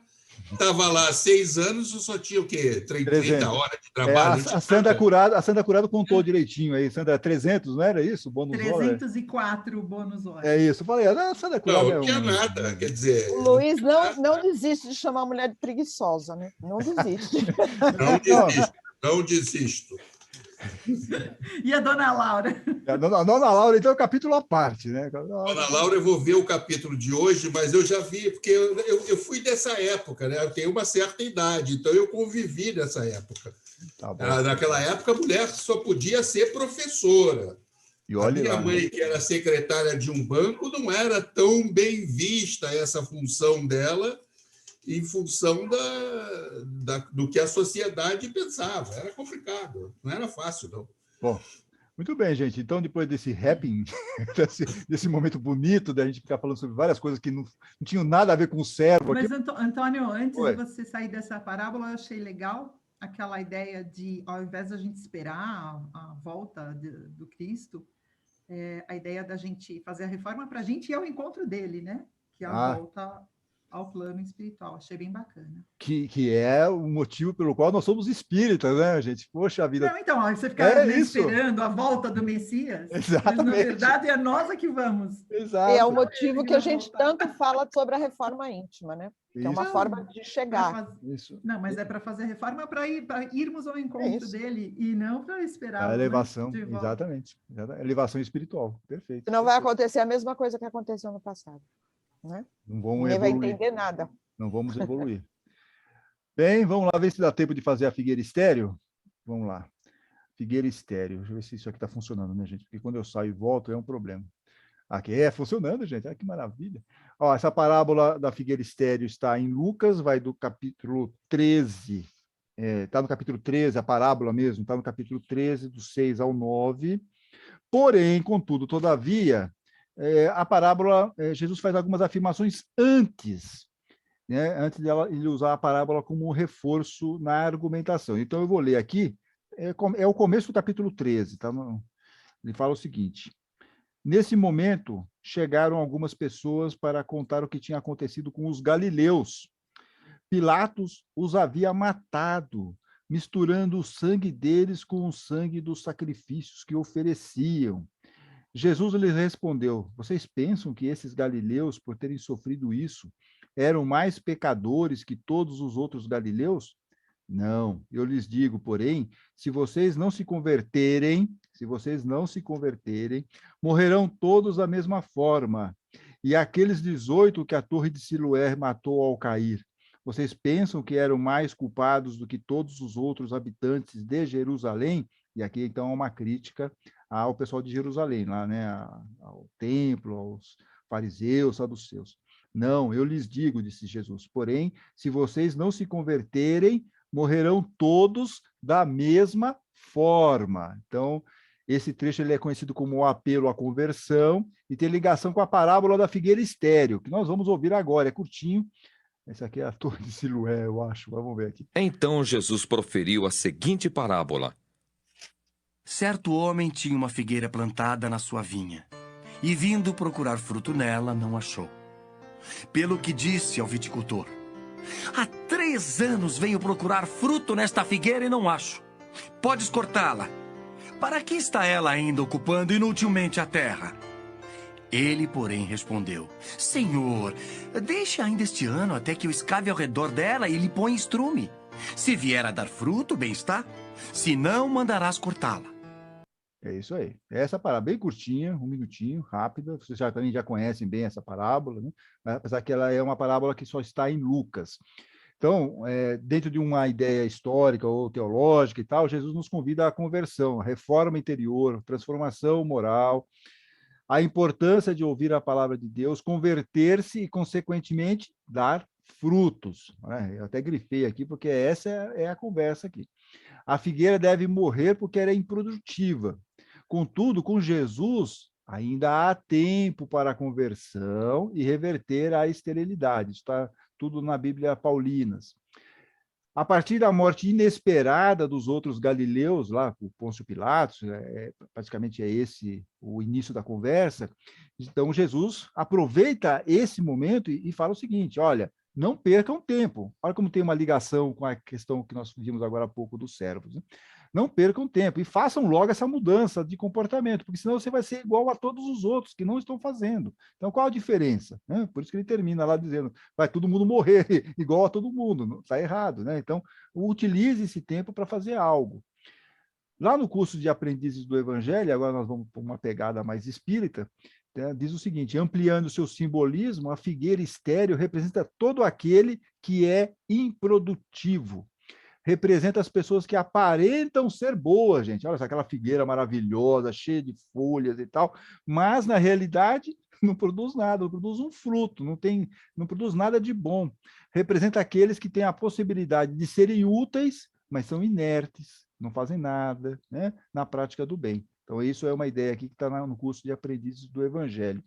Estava lá há 6 anos, só tinha o quê? 30 horas de trabalho. A Sandra Curado contou direitinho aí, Sandra, 300, não era isso? Bônus 304 bônus horas. É isso, eu falei, a Sandra Curado não tinha nada, quer dizer... O Luiz não desiste de chamar a mulher de preguiçosa, né? Não desiste. Não desisto. E a dona Laura? A dona Laura, então, é um capítulo à parte, né? Dona Laura, eu vou ver o capítulo de hoje, mas eu já vi, porque eu fui dessa época, né? Eu tenho uma certa idade, então eu convivi nessa época. Tá bom. Naquela época, a mulher só podia ser professora. E olha a minha mãe, que era secretária de um banco, não era tão bem vista essa função dela, em função do que a sociedade pensava. Era complicado, não era fácil, não. Bom, Muito bem, gente. Então, depois desse rapping, desse momento bonito da gente ficar falando sobre várias coisas que não tinham nada a ver com o cérebro. Mas, aqui... Antônio, antes Oi. de você sair dessa parábola, eu achei legal aquela ideia de, ao invés da gente esperar a volta do Cristo, a ideia da gente fazer a reforma para a gente ir ao encontro dele, né? Que é a volta ao plano espiritual. Achei bem bacana. Que é o motivo pelo qual nós somos espíritas, né, gente? Poxa vida. Não, então, você fica esperando a volta do Messias. Exatamente. Mas, na verdade, é nós que vamos. Exato. E é o motivo que a gente tanto fala sobre a reforma íntima, né? Que é uma forma de chegar. Isso. Não, mas é para fazer reforma para irmos ao encontro dele e não para esperar. A elevação, exatamente. Elevação espiritual, perfeito. Não vai acontecer a mesma coisa que aconteceu no passado. Né? Não vamos Ninguém evoluir. vai entender nada. Não vamos evoluir. Bem, vamos lá ver se dá tempo de fazer a figueira estéreo. Vamos lá. Figueira estéreo. Deixa eu ver se isso aqui está funcionando, né, gente? Porque quando eu saio e volto é um problema. Aqui funcionando, gente. Olha que maravilha. Ó, essa parábola da figueira estéreo está em Lucas, vai do capítulo 13. Está no capítulo 13, a parábola mesmo, está no capítulo 13, do 6 ao 9. Porém, contudo, todavia, a parábola, Jesus faz algumas afirmações antes, né, antes de ele usar a parábola como um reforço na argumentação. Então, eu vou ler aqui, é o começo do capítulo 13. Tá? Ele fala o seguinte: nesse momento, chegaram algumas pessoas para contar o que tinha acontecido com os galileus. Pilatos os havia matado, misturando o sangue deles com o sangue dos sacrifícios que ofereciam. Jesus lhes respondeu: vocês pensam que esses galileus, por terem sofrido isso, eram mais pecadores que todos os outros galileus? Não, eu lhes digo, porém, se vocês não se converterem, morrerão todos da mesma forma. E aqueles 18 que a torre de Siloé matou ao cair, vocês pensam que eram mais culpados do que todos os outros habitantes de Jerusalém? E aqui, então, é uma crítica ao pessoal de Jerusalém, lá, né, ao templo, aos fariseus, saduceus. Não, eu lhes digo, disse Jesus, porém, se vocês não se converterem, morrerão todos da mesma forma. Então, esse trecho ele é conhecido como o apelo à conversão e tem ligação com a parábola da figueira estéreo, que nós vamos ouvir agora, é curtinho. Essa aqui é a torre de Siloé, eu acho. Vamos ver aqui. Então Jesus proferiu a seguinte parábola. Certo homem tinha uma figueira plantada na sua vinha, e vindo procurar fruto nela, não achou. Pelo que disse ao viticultor: há 3 anos venho procurar fruto nesta figueira e não acho. Podes cortá-la. Para que está ela ainda ocupando inutilmente a terra? Ele, porém, respondeu: Senhor, deixe ainda este ano até que eu escave ao redor dela e lhe ponha estrume. Se vier a dar fruto, bem está. Se não, mandarás cortá-la. É isso aí. Essa parábola bem curtinha, 1 minutinho, rápida. Vocês também já conhecem bem essa parábola, né? Apesar que ela é uma parábola que só está em Lucas. Então, dentro de uma ideia histórica ou teológica e tal, Jesus nos convida à conversão, à reforma interior, transformação moral, a importância de ouvir a palavra de Deus, converter-se e, consequentemente, dar frutos. Eu até grifei aqui, porque essa é a conversa aqui. A figueira deve morrer porque ela é improdutiva. Contudo, com Jesus, ainda há tempo para a conversão e reverter a esterilidade. Está tudo na Bíblia Paulinas. A partir da morte inesperada dos outros galileus, lá, o Pôncio Pilatos, praticamente é esse o início da conversa, então Jesus aproveita esse momento e fala o seguinte: olha, não percam tempo. Olha como tem uma ligação com a questão que nós vimos agora há pouco dos servos, né? Não percam tempo e façam logo essa mudança de comportamento, porque senão você vai ser igual a todos os outros que não estão fazendo. Então, qual a diferença? Por isso que ele termina lá dizendo: vai todo mundo morrer igual a todo mundo. Está errado, né? Então, utilize esse tempo para fazer algo. Lá no curso de Aprendizes do Evangelho, agora nós vamos para uma pegada mais espírita, diz o seguinte: ampliando seu simbolismo, a figueira estéreo representa todo aquele que é improdutivo. Representa as pessoas que aparentam ser boas, gente. Olha só, aquela figueira maravilhosa, cheia de folhas e tal, mas, na realidade, não produz nada, não produz um fruto, não produz nada de bom. Representa aqueles que têm a possibilidade de serem úteis, mas são inertes, não fazem nada, né, na prática do bem. Então, isso é uma ideia aqui que está no curso de Aprendizes do Evangelho.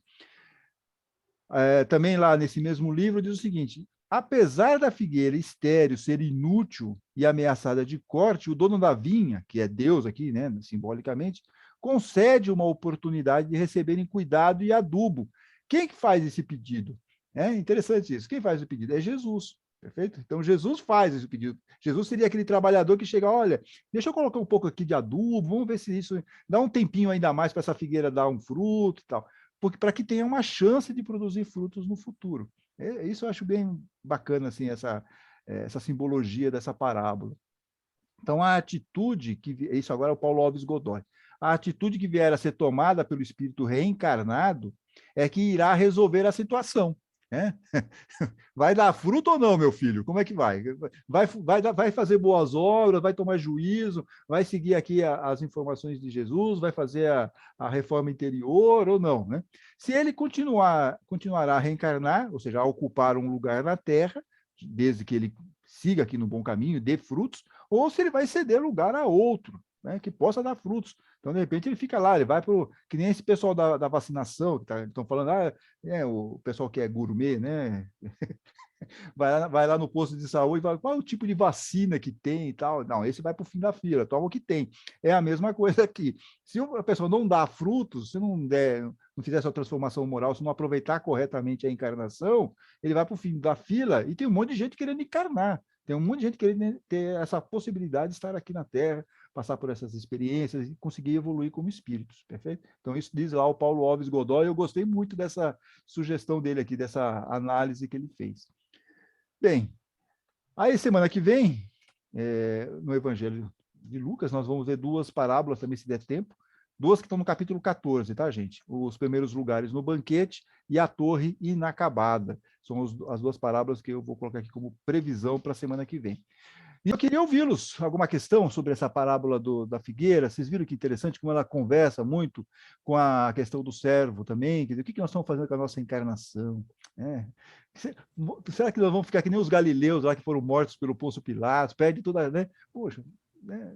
Também lá nesse mesmo livro diz o seguinte: apesar da figueira estéril ser inútil e ameaçada de corte, o dono da vinha, que é Deus aqui, né, simbolicamente, concede uma oportunidade de receberem cuidado e adubo. Quem que faz esse pedido? É interessante isso. Quem faz o pedido? É Jesus. Perfeito? Então, Jesus faz esse pedido. Jesus seria aquele trabalhador que chega, olha, deixa eu colocar um pouco aqui de adubo, vamos ver se isso dá um tempinho ainda mais para essa figueira dar um fruto e tal, porque para que tenha uma chance de produzir frutos no futuro. Isso eu acho bem bacana, assim, essa simbologia dessa parábola. Então, a atitude, isso agora é o Paulo Alves Godoy, a atitude que vier a ser tomada pelo Espírito reencarnado é que irá resolver a situação. Né? Vai dar fruto ou não, meu filho? Como é que vai? Vai fazer boas obras, vai tomar juízo, vai seguir aqui as informações de Jesus, vai fazer a reforma interior ou não? Né? Se ele continuará a reencarnar, ou seja, a ocupar um lugar na Terra, desde que ele siga aqui no bom caminho, dê frutos, ou se ele vai ceder lugar a outro, né, que possa dar frutos. Então, de repente, ele fica lá, ele vai para o... Que nem esse pessoal da vacinação, que estão falando, o pessoal que é gourmet, né? vai lá no posto de saúde e fala, qual é o tipo de vacina que tem e tal. Não, esse vai para o fim da fila, toma o que tem. É a mesma coisa aqui. Se a pessoa não dá frutos, se não fizer sua transformação moral, se não aproveitar corretamente a encarnação, ele vai para o fim da fila e tem um monte de gente querendo encarnar. Tem um monte de gente querendo ter essa possibilidade de estar aqui na Terra, passar por essas experiências e conseguir evoluir como espíritos, perfeito? Então, isso diz lá o Paulo Alves Godoy, eu gostei muito dessa sugestão dele aqui, dessa análise que ele fez. Bem, aí semana que vem, no Evangelho de Lucas, nós vamos ver duas parábolas também, se der tempo, duas que estão no capítulo 14, tá, gente? Os primeiros lugares no banquete e a torre inacabada. São as duas parábolas que eu vou colocar aqui como previsão para a semana que vem. E eu queria ouvi-los. Alguma questão sobre essa parábola da figueira? Vocês viram que interessante como ela conversa muito com a questão do servo também? Quer dizer, o que nós estamos fazendo com a nossa encarnação? Será que nós vamos ficar que nem os galileus lá que foram mortos pelo Pôncio Pilatos? Perde toda... Né? Poxa, né?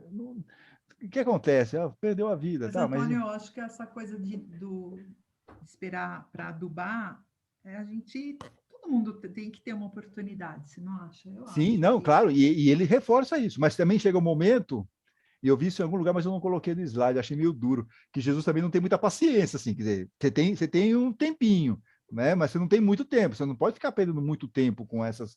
O que acontece? Perdeu a vida. Mas, tá, Antônio, eu acho que essa coisa de esperar para adubar, a gente... Todo mundo tem que ter uma oportunidade, você não acha? Sim, não, claro, e ele reforça isso, mas também chega um momento, e eu vi isso em algum lugar, mas eu não coloquei no slide, achei meio duro, que Jesus também não tem muita paciência, assim, quer dizer, você tem um tempinho, né? Mas você não tem muito tempo, você não pode ficar perdendo muito tempo com essas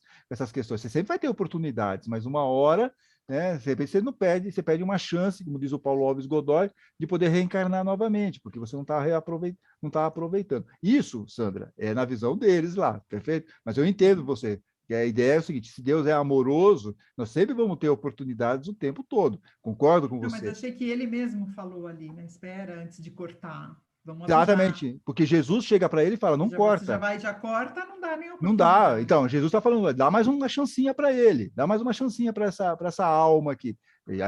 questões, você sempre vai ter oportunidades, mas uma hora, né, você não perde, você perde uma chance, como diz o Paulo Alves Godoy, de poder reencarnar novamente, porque você não está aproveitando. Isso, Sandra, é na visão deles lá, perfeito? Mas eu entendo você, que a ideia é o seguinte, se Deus é amoroso, nós sempre vamos ter oportunidades o tempo todo, concordo com você. Mas eu achei que ele mesmo falou ali, né? Espera antes de cortar. Vamos Exatamente, avisar. Porque Jesus chega para ele e fala, não corta. Já corta, não dá nem oportunidade. Não dá, então, Jesus está falando, dá mais uma chancinha para ele, dá mais uma chancinha para essa alma aqui. E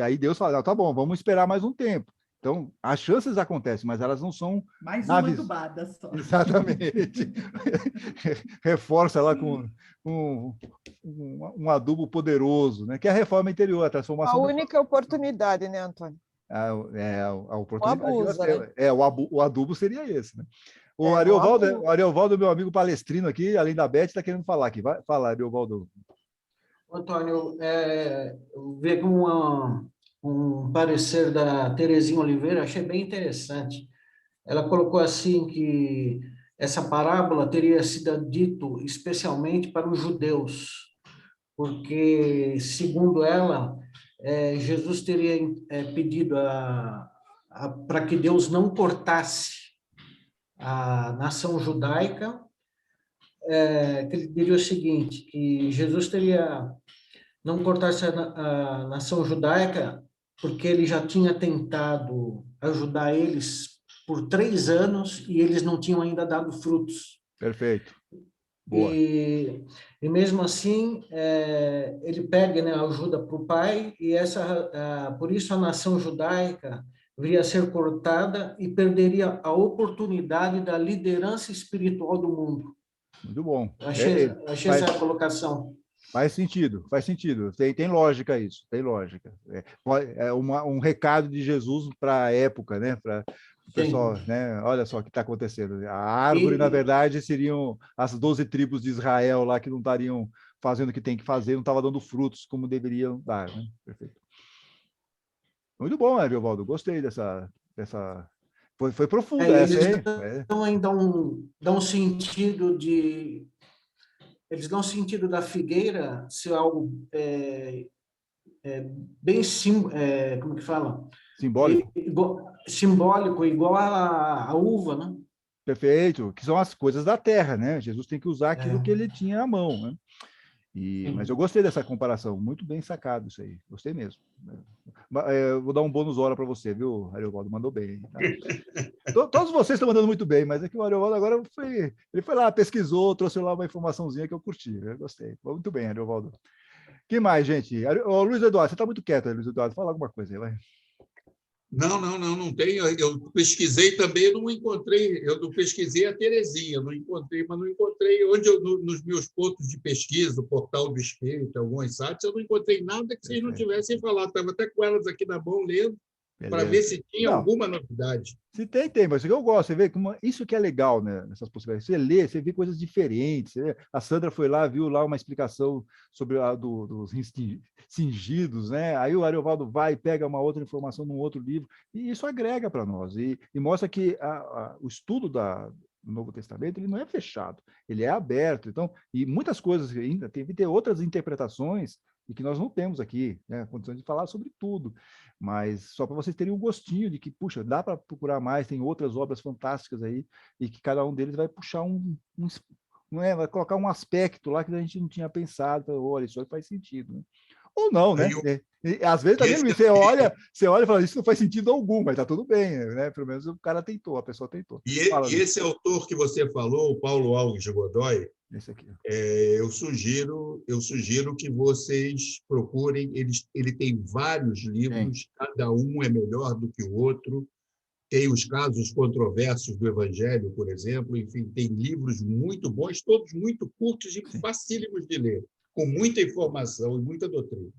aí Deus fala, não, tá bom, vamos esperar mais um tempo. Então, as chances acontecem, mas elas não são... Mais uma adubada só. Exatamente. Reforça lá com um adubo poderoso, né? Que é a reforma interior, a transformação... A única oportunidade, né, Antônio? A oportunidade. O abuso, né? O adubo seria esse, né? O Ariovaldo, meu amigo palestrino aqui, além da Beth, está querendo falar aqui. Vai falar, Ariovaldo. Antônio, eu vi um parecer da Terezinha Oliveira, achei bem interessante. Ela colocou assim que essa parábola teria sido dito especialmente para os judeus, porque, segundo ela, Jesus teria pedido para que Deus não cortasse a nação judaica, que ele diria o seguinte, que Jesus teria não cortasse a nação judaica porque ele já tinha tentado ajudar eles por 3 anos e eles não tinham ainda dado frutos. Perfeito. Boa. E mesmo assim, ele pede, né, ajuda para o pai, e por isso a nação judaica viria a ser cortada e perderia a oportunidade da liderança espiritual do mundo. Muito bom. Achei essa colocação. Faz sentido. Tem lógica isso, tem lógica. É um recado de Jesus para a época, né? Para o pessoal, né? Olha só o que está acontecendo. A árvore, na verdade, seriam as 12 tribos de Israel lá que não estariam fazendo o que tem que fazer, não estava dando frutos como deveriam dar, né? Perfeito. Muito bom, Ariovaldo. Gostei dessa... Foi profunda essa, eles hein? dão sentido de... Eles dão sentido da figueira ser algo bem... como que fala? Simbólico. Simbólico, igual a uva, né? Perfeito, que são as coisas da terra, né? Jesus tem que usar aquilo que ele tinha à mão, né? Mas eu gostei dessa comparação, muito bem sacado isso aí, gostei mesmo. Vou dar um bônus hora para você, viu, Ariovaldo? Mandou bem. Tá? Todos vocês estão mandando muito bem, mas é que o Ariovaldo agora ele foi lá, pesquisou, trouxe lá uma informaçãozinha que eu curti, eu gostei. Muito bem, Ariovaldo. Que mais, gente? Luiz Eduardo, você está muito quieto aí, Luiz Eduardo, fala alguma coisa aí, vai. Não tenho. Eu pesquisei também, não encontrei. Eu não pesquisei a Terezinha, não encontrei, mas não encontrei onde nos meus pontos de pesquisa, o Portal do Espírito, alguns sites, eu não encontrei nada que vocês não tivessem falado. Estava até com elas aqui na mão lendo, para ver se tinha alguma novidade. Se tem, mas eu gosto, você vê como isso que é legal, né, nessas possibilidades. Você lê, você vê coisas diferentes. A Sandra foi lá, viu lá uma explicação sobre dos rins cingidos, né? Aí o Ariovaldo vai e pega uma outra informação num outro livro, e isso agrega para nós, e mostra que o estudo do Novo Testamento ele não é fechado, ele é aberto. Então, e muitas coisas ainda tem que ter outras interpretações e que nós não temos aqui, né, condições de falar sobre tudo, mas só para vocês terem um gostinho de que, puxa, dá para procurar mais, tem outras obras fantásticas aí, e que cada um deles vai puxar vai colocar um aspecto lá que a gente não tinha pensado, olha, isso aí faz sentido, né? Ou não, né? Às vezes também, Luiz, você olha e fala, isso não faz sentido algum, mas tá tudo bem, né? Pelo menos o cara tentou, a pessoa tentou. E esse autor que você falou, o Paulo Alves de Godoy, esse aqui. Eu sugiro que vocês procurem. Ele tem vários livros, cada um é melhor do que o outro. Tem os casos controversos do Evangelho, por exemplo. Enfim, tem livros muito bons, todos muito curtos e facílimos de ler, com muita informação e muita doutrina.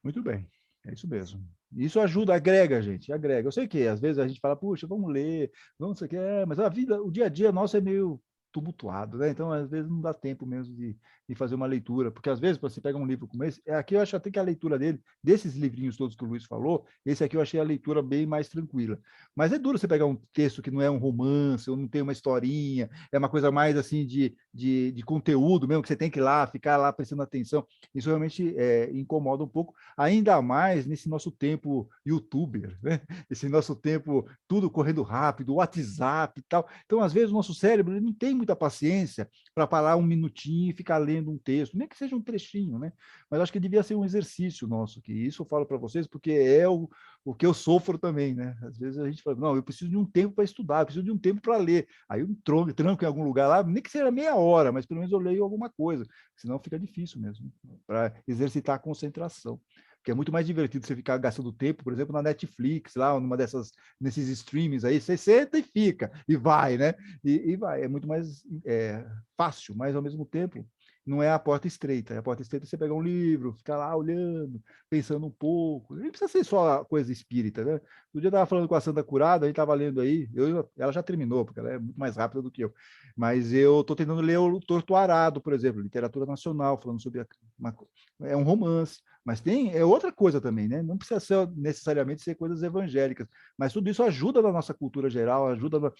Muito bem, é isso mesmo. Isso ajuda, agrega, gente, agrega. Eu sei que às vezes a gente fala, puxa, vamos ler, vamos não sei o que, mas a vida, o dia a dia nosso é meio tumultuado, né? Então, às vezes, não dá tempo mesmo de fazer uma leitura, porque às vezes, você pega um livro como esse, aqui eu acho até que a leitura desses livrinhos todos que o Luiz falou, esse aqui eu achei a leitura bem mais tranquila. Mas é duro você pegar um texto que não é um romance, ou não tem uma historinha, é uma coisa mais assim de conteúdo mesmo, que você tem que ir lá, ficar lá prestando atenção. Isso realmente incomoda um pouco, ainda mais nesse nosso tempo youtuber, né? Esse nosso tempo tudo correndo rápido, WhatsApp e tal. Então, às vezes, o nosso cérebro ele não tem muita paciência para parar um minutinho e ficar lendo um texto, nem que seja um trechinho, né? Mas acho que devia ser um exercício nosso, que isso eu falo para vocês, porque é o que eu sofro também, né? Às vezes a gente fala, não, eu preciso de um tempo para estudar, eu preciso de um tempo para ler. Aí eu tranco em algum lugar lá, nem que seja meia hora, mas pelo menos eu leio alguma coisa, senão fica difícil mesmo, para exercitar a concentração. Porque é muito mais divertido você ficar gastando tempo, por exemplo, na Netflix, lá, nesses streamings aí, você senta e fica, e vai, né? E vai, é muito mais fácil, mas ao mesmo tempo não é a porta estreita. A porta estreita é você pegar um livro, ficar lá olhando, pensando um pouco. Nem precisa ser só coisa espírita, né? No dia eu estava falando com a Santa Curada, a gente estava lendo aí, ela já terminou, porque ela é muito mais rápida do que eu. Mas eu estou tentando ler o Torto Arado, por exemplo, literatura nacional, falando sobre é um romance, mas é outra coisa também, né? Não precisa necessariamente ser coisas evangélicas, mas tudo isso ajuda na nossa cultura geral, ajuda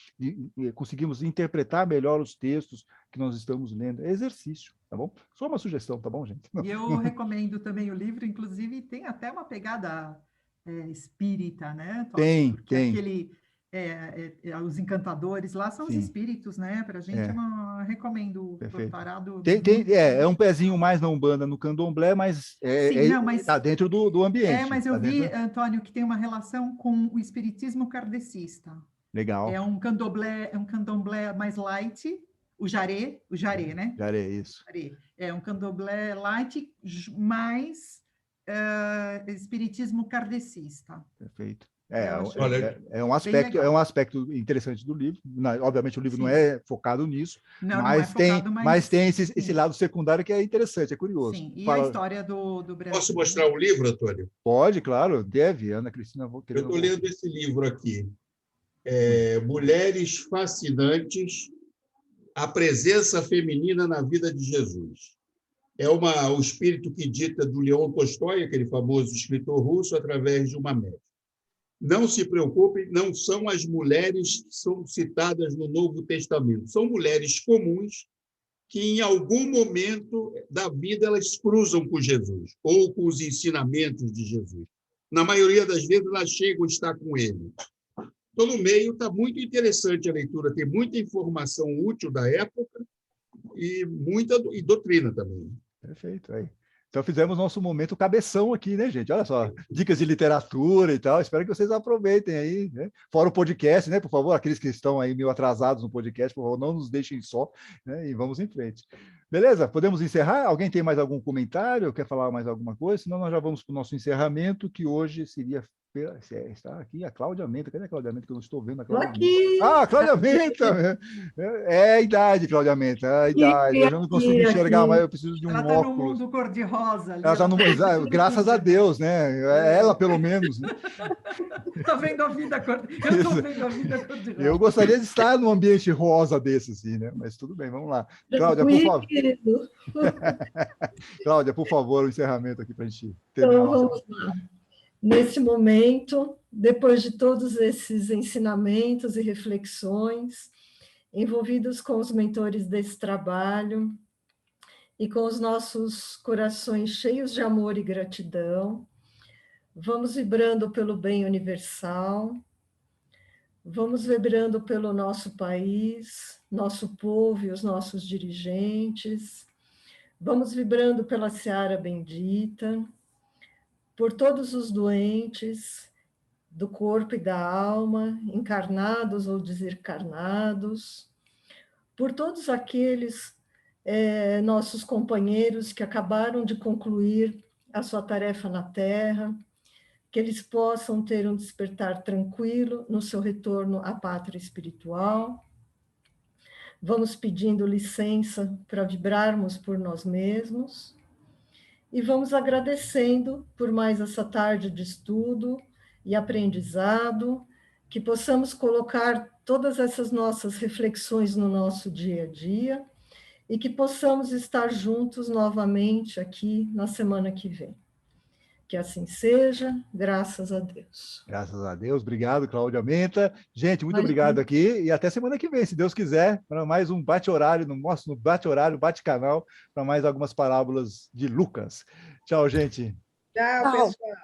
conseguimos interpretar melhor os textos que nós estamos lendo. É exercício, tá bom? Só uma sugestão, tá bom, gente? E eu recomendo também o livro, inclusive tem até uma pegada espírita, né? Tem. Aquele os encantadores lá são os espíritos, né? Para a gente recomendo o Parado. É um pezinho mais na Umbanda, no Candomblé, mas está dentro do ambiente. Mas eu vi, Antônio, que tem uma relação com o espiritismo kardecista. Legal. É um candomblé mais light, o jaré, né? Jaré, isso. É um candomblé light mais espiritismo kardecista. Perfeito. É um aspecto interessante do livro. Obviamente, o livro não é focado nisso, mas tem esse lado secundário que é interessante, é curioso. Sim, e a história do Brasil. Posso mostrar o livro, Antônio? Pode, claro, deve. Ana Cristina, eu estou lendo esse livro aqui. Mulheres Fascinantes, a presença feminina na vida de Jesus. É o espírito que dita do Leon Tolstói, aquele famoso escritor russo, através de uma médica. Não se preocupem, não são as mulheres que são citadas no Novo Testamento. São mulheres comuns que, em algum momento da vida, elas cruzam com Jesus ou com os ensinamentos de Jesus. Na maioria das vezes, elas chegam a estar com ele. Então, no meio, está muito interessante a leitura, tem muita informação útil da época e muita doutrina também. Perfeito, aí. Então fizemos nosso momento cabeção aqui, né, gente? Olha só, dicas de literatura e tal. Espero que vocês aproveitem aí, né? Fora o podcast, né? Por favor, aqueles que estão aí meio atrasados no podcast, por favor, não nos deixem só, né? E vamos em frente. Beleza? Podemos encerrar? Alguém tem mais algum comentário? Quer falar mais alguma coisa? Senão nós já vamos para o nosso encerramento, que hoje seria... Está aqui a Cláudia Menta. Cadê a Cláudia Menta? Que eu não estou vendo a Cláudia Menta. Ah, Cláudia Menta! É a idade, Cláudia Menta. É a idade. Eu já não consigo enxergar, mas eu preciso de um óculos. Ela está no mundo cor-de-rosa. Ela está no... Graças a Deus, né? Ela, pelo menos. Estou vendo a vida cor-de-rosa. Eu estou vendo a vida cor-de-rosa. Eu gostaria de estar num ambiente rosa desse, assim, né? Mas tudo bem, vamos lá. Cláudia, por favor. Cláudia, por favor, o encerramento aqui para a gente terminar. Então, vamos lá. Nesse momento, depois de todos esses ensinamentos e reflexões, envolvidos com os mentores desse trabalho e com os nossos corações cheios de amor e gratidão, vamos vibrando pelo bem universal, vamos vibrando pelo nosso país, nosso povo e os nossos dirigentes, vamos vibrando pela seara bendita, por todos os doentes do corpo e da alma, encarnados ou desencarnados, por todos aqueles nossos companheiros que acabaram de concluir a sua tarefa na Terra, que eles possam ter um despertar tranquilo no seu retorno à pátria espiritual. Vamos pedindo licença para vibrarmos por nós mesmos, e vamos agradecendo por mais essa tarde de estudo e aprendizado, que possamos colocar todas essas nossas reflexões no nosso dia a dia e que possamos estar juntos novamente aqui na semana que vem. Que assim seja, graças a Deus. Graças a Deus, obrigado, Cláudia Menta. Gente, muito obrigado aqui e até semana que vem, se Deus quiser, para mais um bate-horário, no bate-horário, bate-canal, para mais algumas parábolas de Lucas. Tchau, gente. Tchau, pessoal.